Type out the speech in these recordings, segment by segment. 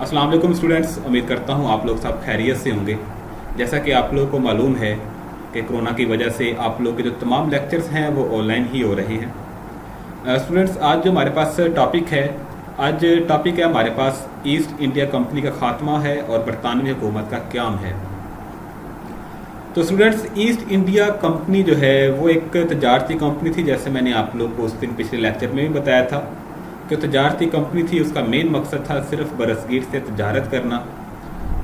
अस्सलाम वालेकुम स्टूडेंट्स, उम्मीद करता हूँ आप लोग सब खैरियत से होंगे। जैसा कि आप लोगों को मालूम है कि कोरोना की वजह से आप लोग के जो तमाम लेक्चर्स हैं वो ऑनलाइन ही हो रहे हैं। स्टूडेंट्स, आज जो हमारे पास टॉपिक है हमारे पास ईस्ट इंडिया कंपनी का खात्मा है और बरतानवी हुकूमत का क़याम है। तो स्टूडेंट्स, ईस्ट इंडिया कंपनी जो है वो एक तजारती कंपनी थी, जैसे मैंने आप लोग को उस दिन पिछले लेक्चर में भी बताया था कि तजारती कंपनी थी। उसका मेन मकसद था सिर्फ बरसगीर से तजारत करना।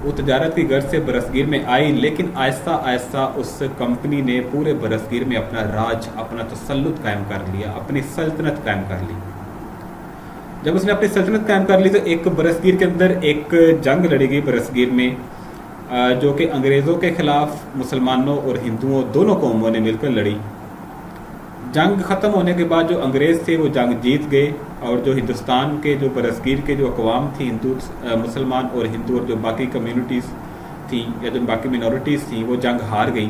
वो तजारत की गर्ज से बरसगीर में आई, लेकिन आहिस्ता आहिस्ता उस कंपनी ने पूरे बरसगीर में अपना राज, अपना तसल्लुत कायम कर लिया, अपनी सल्तनत कायम कर ली। जब उसने अपनी सल्तनत कायम कर ली तो एक बरसगीर के अंदर एक जंग लड़ी गई बरसगीर में, जो कि अंग्रेज़ों के ख़िलाफ़ मुसलमानों और हिंदुओं दोनों कौमों ने मिलकर लड़ी। जंग ख़त्म होने के बाद जो अंग्रेज़ थे वो जंग जीत गए और जो हिंदुस्तान के जो बरसगीर के जो अकवाम थी, मुसलमान और हिंदू और जो बाकी कम्युनिटीज़ थी या जो बाकी मिनॉरिटीज़ थी, वो जंग हार गई।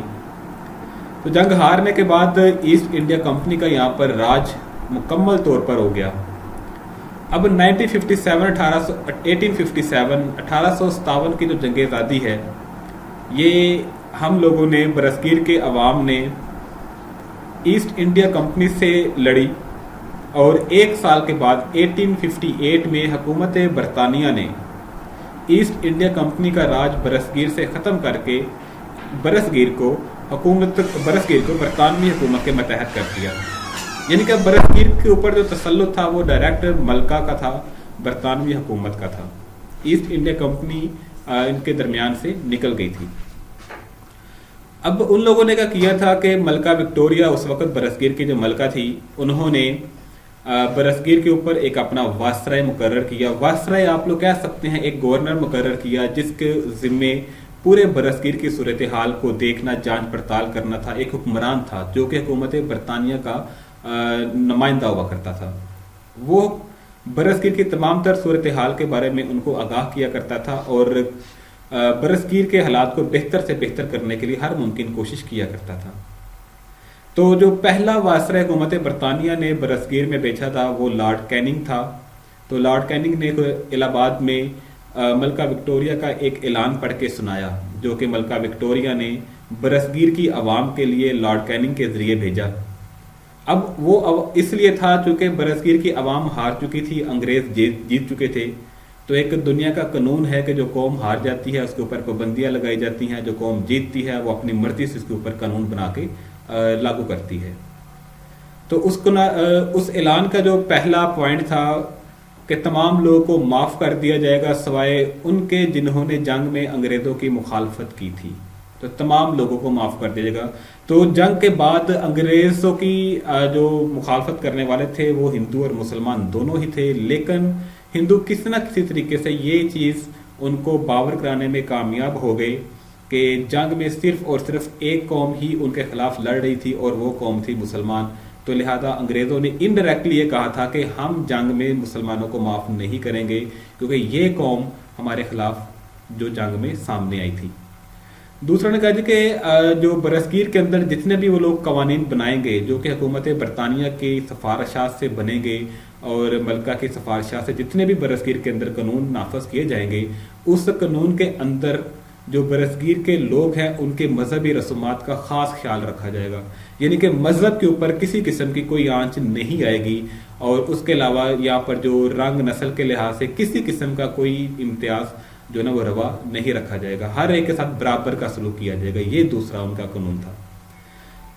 तो जंग हारने के बाद ईस्ट इंडिया कंपनी का यहाँ पर राज मुकम्मल तौर पर हो गया। अब 1857 की जो जंग आज़ादी है, ये हम लोगों ने, बरसगीर के अवाम ने ईस्ट इंडिया कंपनी से लड़ी और एक साल के बाद 1858 में हुकूमत बरतानिया ने ईस्ट इंडिया कंपनी का राज बरसगीर से ख़त्म करके बरसगीर को बरतानवी हुकूमत के मतहत कर दिया। यानी कि बरसगीर के ऊपर जो तसल्लुत था वो डायरेक्ट मलका का था, बरतानवी हुकूमत का था। ईस्ट इंडिया कंपनी इनके दरमियान से निकल गई थी। अब उन लोगों ने क्या किया था कि मलका विक्टोरिया, उस वक्त बरसगीर की जो मलका थी, उन्होंने बरसगीर के ऊपर एक अपना वासराय मुकर्रर किया। वासराय आप लोग कह सकते हैं, एक गवर्नर मुकर्रर किया जिसके ज़िम्मे पूरे बरसगीर की सूरत हाल को देखना, जांच पड़ताल करना था। एक हुक्मरान था जो कि हुकूमत बरतानिया का नुमाइंदा हुआ करता था। वो बरसगीर की तमाम तर सूरत हाल के बारे में उनको आगाह किया करता था और बरसगीर के हालात को बेहतर से बेहतर करने के लिए हर मुमकिन कोशिश किया करता था। तो जो पहला वासरा हुकूमत बरतानिया ने बरसगीर में भेजा था वो लॉर्ड कैनिंग था। तो लॉर्ड कैनिंग ने इलाहाबाद में मलका विक्टोरिया का एक ऐलान पढ़ के सुनाया, जो कि मलका विक्टोरिया ने बरसगीर की आवाम के लिए लॉर्ड कैनिंग के ज़रिए भेजा। अब वो इसलिए था चूँकि बरसगीर की आवाम हार चुकी थी, अंग्रेज़ जीत चुके थे। तो एक दुनिया का कानून है कि जो कौम हार जाती है उसके ऊपर पाबंदियाँ लगाई जाती हैं, जो कौम जीतती है वो अपनी मर्जी से उसके ऊपर कानून बना के लागू करती है। तो उस ऐलान का जो पहला पॉइंट था कि तमाम लोगों को माफ़ कर दिया जाएगा सिवाय उनके जिन्होंने जंग में अंग्रेज़ों की मुखालफत की थी। तो तमाम लोगों को माफ़ कर दिया जाएगा। तो जंग के बाद अंग्रेज़ों की जो मुखालफत करने वाले थे वो हिंदू और मुसलमान दोनों ही थे, लेकिन हिंदू किसी न किसी तरीके से ये चीज़ उनको बावर कराने में कामयाब हो गए कि जंग में सिर्फ और सिर्फ एक कौम ही उनके खिलाफ लड़ रही थी और वो कौम थी मुसलमान। तो लिहाजा अंग्रेज़ों ने इनडायरेक्टली ये कहा था कि हम जंग में मुसलमानों को माफ़ नहीं करेंगे, क्योंकि ये कौम हमारे खिलाफ जो जंग में सामने आई थी। दूसरा ने कहा जी कि जो बरसगीर के अंदर जितने भी वो लोग कवानीन बनाएंगे, जो कि हुकूमत बरतानिया की सिफारिशात से बनेंगे और मलका की सिफारिशात से जितने भी बरसगीर के अंदर कानून नाफज किए जाएंगे, उस कानून के अंदर जो बरसगीर के लोग हैं उनके मजहबी रसूमात का ख़ास ख्याल रखा जाएगा। यानी कि मज़हब के ऊपर किसी किस्म की कोई आंच नहीं आएगी और उसके अलावा यहाँ पर जो रंग नस्ल के लिहाज से किसी किस्म का कोई इम्तियाज़ जो ना वो रवा नहीं रखा जाएगा। हर एक के साथ बराबर का सलूक किया जाएगा। ये दूसरा उनका कानून था।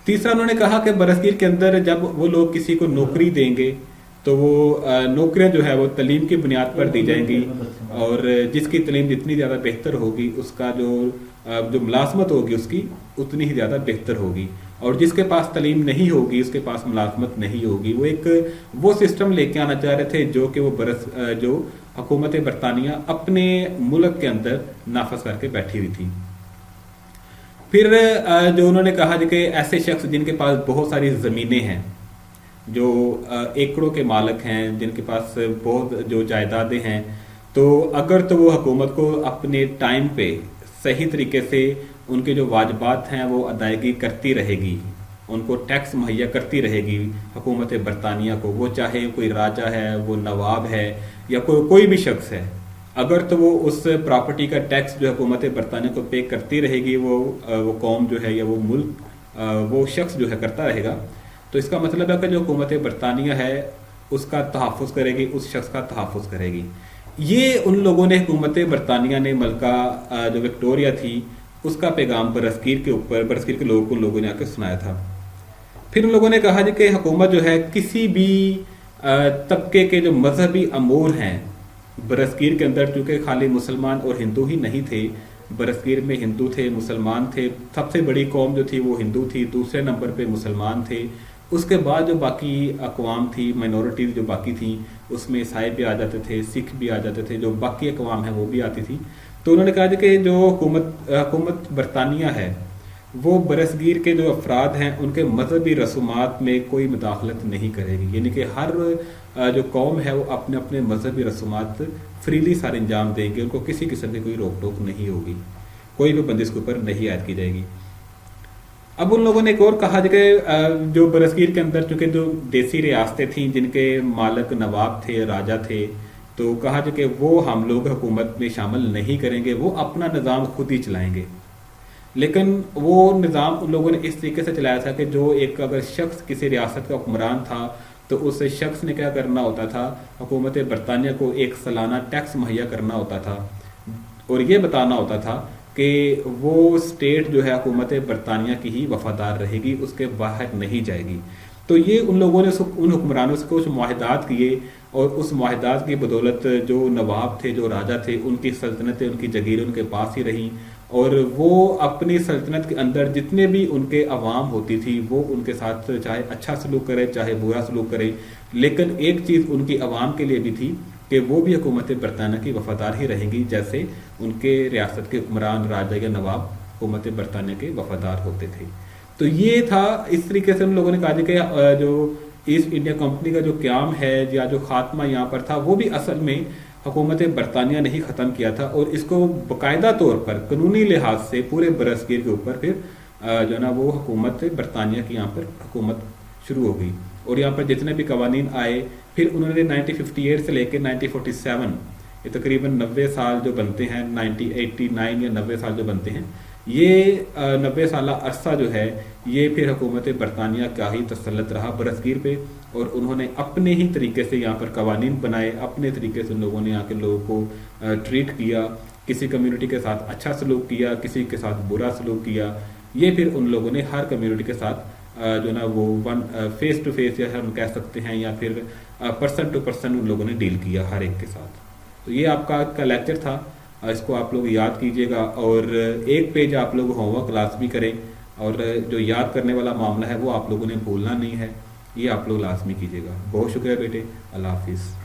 तीसरा उन्होंने कहा कि बरसगीर के अंदर जब वो लोग किसी को नौकरी देंगे तो वो नौकरियां जो है वो तलीम की बुनियाद पर दी जाएंगी और जिसकी तलीम जितनी ज़्यादा बेहतर होगी उसका जो मुलाजमत होगी उसकी उतनी ही ज़्यादा बेहतर होगी, और जिसके पास तलीम नहीं होगी उसके पास मुलाजमत नहीं होगी। वो सिस्टम लेके आना चाह रहे थे जो कि जो हुकूमत बरतानिया अपने मुल्क के अंदर नाफज करके बैठी हुई थी। फिर जो उन्होंने कहा कि ऐसे शख्स जिनके पास बहुत सारी ज़मीनें हैं, जो एकड़ों के मालिक हैं, जिनके पास बहुत जो जायदादें हैं, तो अगर तो वो हुकूमत को अपने टाइम पे सही तरीके से उनके जो वाजबात हैं वो अदायगी करती रहेगी, उनको टैक्स मुहैया करती रहेगी हुकूमत बरतानिया को, वो चाहे कोई राजा है, वो नवाब है या कोई भी शख्स है, अगर तो वो उस प्रॉपर्टी का टैक्स जो हुकूमत बरतानिया को पे करती रहेगी, वो कौम जो है या वो मुल्क वो शख्स जो है करता रहेगा, तो इसका मतलब है कि जो हुकूमत बरतानिया है उसका तहफ़्फ़ुज़ करेगी, उस शख्स का तहफ़्फ़ुज़ करेगी। ये उन लोगों ने, हुकूमत बरतानिया ने मलका जो विक्टोरिया थी उसका पैगाम बरसगीर के लोगों ने आकर सुनाया था। फिर उन लोगों ने कहा जी कि हुकूमत जो है किसी भी तबके के जो मजहबी अमूर हैं, बरसगीर के अंदर चूँकि खाली मुसलमान और हिंदू ही नहीं थे, बरसगीर में हिंदू थे, मुसलमान थे, सबसे बड़ी कौम जो थी वो हिंदू थी, दूसरे नंबर पे मुसलमान थे, उसके बाद जो बाकी अकवाम थी, माइनॉरिटीज़ जो बाकी थी, उसमें ईसाई भी आ जाते थे, सिख भी आ जाते थे, जो बाकी अकवाम है वो भी आती थी। तो उन्होंने कहा कि जो हुकूमत बरतानिया है वो बरसगीर के जो अफराद हैं उनके मजहबी रसूमात में कोई मुदाखलत नहीं करेगी, यानी कि हर जो कौम है वो अपने अपने मजहबी रसूमात फ्रीली सारे अंजाम देंगे, उनको किसी किस्म की कोई रोक टोक नहीं होगी, कोई भी बंदिश के ऊपर नहीं आयद की जाएगी। अब उन लोगों ने एक और कहा कि जो बरसगीर के अंदर चूँकि जो देसी रियासतें थीं जिनके मालिक नवाब थे, राजा थे, तो कहा कि वो हम लोग हुकूमत में शामिल नहीं करेंगे, वो अपना निज़ाम खुद ही चलाएंगे। लेकिन वो निज़ाम उन लोगों ने इस तरीके से चलाया था कि जो एक अगर शख्स किसी रियासत का हुक्मरान था तो उस शख्स ने क्या करना होता था, हुकूमत बरतानिया को एक सालाना टैक्स मुहैया करना होता था और ये बताना होता था कि वो स्टेट जो है हुकूमत बरतानिया की ही वफादार रहेगी, उसके बाहर नहीं जाएगी। तो ये उन लोगों ने उन हुक्मरानों से कुछ मुआहदात किए और उस मुआहदात की बदौलत जो नवाब थे, जो राजा थे, उनकी सल्तनतें, उनकी जगीरें उनके पास ही रहीं और वो अपनी सल्तनत के अंदर जितने भी उनके अवाम होती थी वो उनके साथ चाहे अच्छा सलूक करे चाहे बुरा सलूक करे, लेकिन एक चीज़ उनकी अवाम के लिए भी थी कि वो भी हुकूमत बरतानिया की वफादार ही रहेंगी, जैसे उनके रियासत के हुक्मरान, राजा या नवाब हुकूमत बरतानिया के वफादार होते थे। तो ये था, इस तरीके से उन लोगों ने कहा कि जो ईस्ट इंडिया कंपनी का जो क़याम है या जो खात्मा यहाँ पर था वो भी असल में हुकूमत बरतानिया ने ही ख़त्म किया था और इसको बाकायदा तौर पर कानूनी लिहाज से पूरे बरसगीर के ऊपर फिर जो ना वो हुकूमत बरतानिया की यहाँ पर हुकूमत शुरू हो गई और यहाँ पर जितने भी कवानीन आए फिर उन्होंने 1958 से लेकर 1947 ये तकरीबन 90 साल जो बनते हैं, 1989 या 90 साल जो बनते हैं, ये 90 साल अरसा जो है ये फिर हुकूमत बरतानिया का ही तसल्लुत रहा बरसगीर पे और उन्होंने अपने ही तरीके से यहाँ पर कवानीन बनाए, अपने तरीके से उन लोगों ने यहाँ के लोगों को ट्रीट किया, किसी कम्युनिटी के साथ अच्छा सलूक किया, किसी के साथ बुरा सलूक किया। ये फिर उन लोगों ने हर कम्युनिटी के साथ जो ना वो फेस टू फेस या हम कह सकते हैं या फिर पर्सन टू पर्सन उन लोगों ने डील किया हर एक के साथ। तो ये आपका लेक्चर था, इसको आप लोग याद कीजिएगा और एक पेज आप लोग होमवर्क लाजमी करें और जो याद करने वाला मामला है वो आप लोगों ने भूलना नहीं है, ये आप लोग लाजमी कीजिएगा। बहुत शुक्रिया बेटे, अल्लाह हाफिज़।